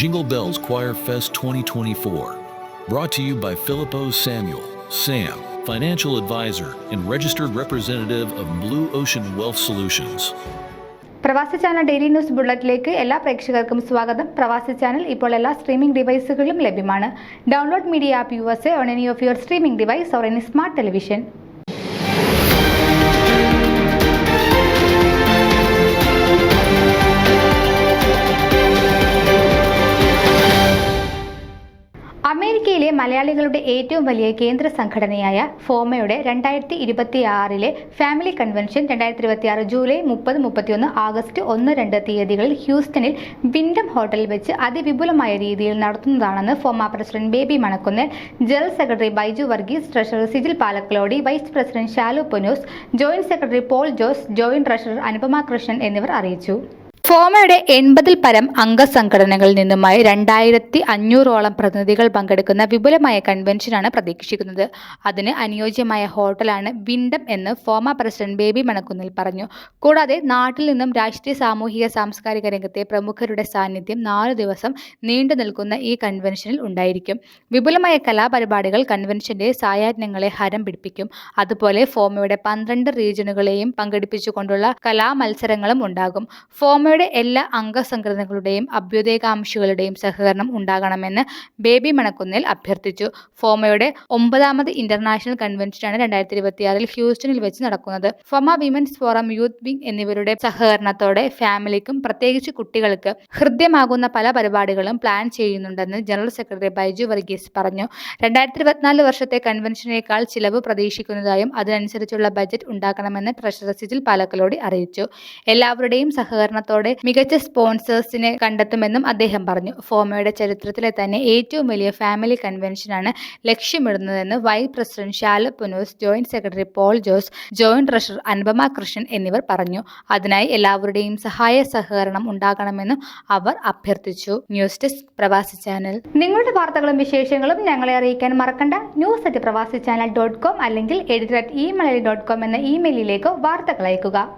Jingle Bells Choir Fest 2024. Brought to you by Filippo Samuel, Sam, financial advisor and registered representative of Blue Ocean Wealth Solutions. പ്രവാസി channel daily news ബുള്ളറ്റിലേക്ക് എല്ലാ പ്രേക്ഷകർക്കും സ്വാഗതം. പ്രവാസി channel ഇപ്പോൾ എല്ലാ streaming ഡിവൈസുകളിലും ലഭ്യമാണ്. Download media app USA on any of your streaming device or any smart television. അമേരിക്കയിലെ മലയാളികളുടെ ഏറ്റവും വലിയ കേന്ദ്ര സംഘടനയായ ഫോമയുടെ 2026 ഫാമിലി കൺവെൻഷൻ 2026 ജൂലൈ 30, 31, ആഗസ്റ്റ് 1, 2 തീയതികളിൽ ഹ്യൂസ്റ്റണിൽ വിൻഡം ഹോട്ടലിൽ വെച്ച് അതിവിപുലമായ രീതിയിൽ നടത്തുന്നതാണെന്ന് FOMAA president Baby Manakkunnel, general secretary Baiju Varghese, treasurer Sijil Palakkalody, vice president Shalu Ponnoose, joint secretary Paul Jose, joint treasurer Anupama Krishnan എന്നിവർ അറിയിച്ചു. ഫോമയുടെ 80-ൽ പരം അംഗസംഘടനകളിൽ നിന്നുമായി 2500ഓളം പ്രതിനിധികൾ പങ്കെടുക്കുന്ന വിപുലമായ കൺവെൻഷനാണ് പ്രതീക്ഷിക്കുന്നത്. അതിന് അനുയോജ്യമായ ഹോട്ടലാണ് വിൻഡം എന്ന് ഫോമ പ്രസിഡന്റ് ബേബി മണക്കുന്നിൽ പറഞ്ഞു. കൂടാതെ നാട്ടിൽ നിന്നും രാഷ്ട്രീയ, സാമൂഹിക, സാംസ്കാരിക രംഗത്തെ പ്രമുഖരുടെ സാന്നിധ്യം 4 ദിവസം നീണ്ടു നിൽക്കുന്ന ഈ കൺവെൻഷനിൽ ഉണ്ടായിരിക്കും. വിപുലമായ കലാപരിപാടികൾ കൺവെൻഷന്റെ സായാഹ്നങ്ങളെ ഹരം പിടിപ്പിക്കും. അതുപോലെ ഫോമയുടെ 12 റീജിയനുകളെയും പങ്കെടുപ്പിച്ചുകൊണ്ടുള്ള കലാമത്സരങ്ങളും ഉണ്ടാകും. ഫോമയുടെ എല്ലാ അംഗസംഘടനകളുടെയും അഭ്യുദയകാംക്ഷികളുടെയും സഹകരണം ഉണ്ടാകണമെന്ന് ബേബി മണക്കുന്നിൽ അഭ്യർത്ഥിച്ചു. ഫോമയുടെ 9ാമത് ഇന്റർനാഷണൽ കൺവെൻഷനാണ് 2026 ഹ്യൂസ്റ്റണിൽ വെച്ച് നടക്കുന്നത്. FOMAA women's forum, youth wing എന്നിവരുടെ സഹകരണത്തോടെ ഫാമിലിക്കും പ്രത്യേകിച്ച് കുട്ടികൾക്ക് ഹൃദ്യമാകുന്ന പല പരിപാടികളും പ്ലാൻ ചെയ്യുന്നുണ്ടെന്ന് ജനറൽ സെക്രട്ടറി ബൈജു വർഗീസ് പറഞ്ഞു. 2024 വർഷത്തെ കൺവെൻഷനേക്കാൾ ചിലവ് പ്രതീക്ഷിക്കുന്നതായും അതിനനുസരിച്ചുള്ള ബജറ്റ് ഉണ്ടാക്കണമെന്ന് ട്രഷറർ സിജിൽ പാലക്കലോടി അറിയിച്ചു. എല്ലാവരുടെയും സഹകരണത്തോടെ മികച്ച സ്പോൺസേഴ്സിനെ കണ്ടെത്തുമെന്നും അദ്ദേഹം പറഞ്ഞു. ഫോമയുടെ ചരിത്രത്തിലെ തന്നെ ഏറ്റവും വലിയ ഫാമിലി കൺവെൻഷനാണ് ലക്ഷ്യമിടുന്നതെന്ന് vice president Shalu Ponnoose, joint secretary Paul Jose, joint treasurer Anupama Krishnan എന്നിവർ പറഞ്ഞു. അതിനായി എല്ലാവരുടെയും സഹായ സഹകരണം ഉണ്ടാകണമെന്നും അവർ അഭ്യർത്ഥിച്ചു. News desk Pravasi channel. നിങ്ങളുടെ വാർത്തകളും വിശേഷങ്ങളും ഞങ്ങളെ അറിയിക്കാൻ മറക്കണ്ട. news@pravasichannel.com അല്ലെങ്കിൽ editor@email.com എന്ന ഇമെയിലിലേക്ക് വാർത്തകൾ അയക്കുക.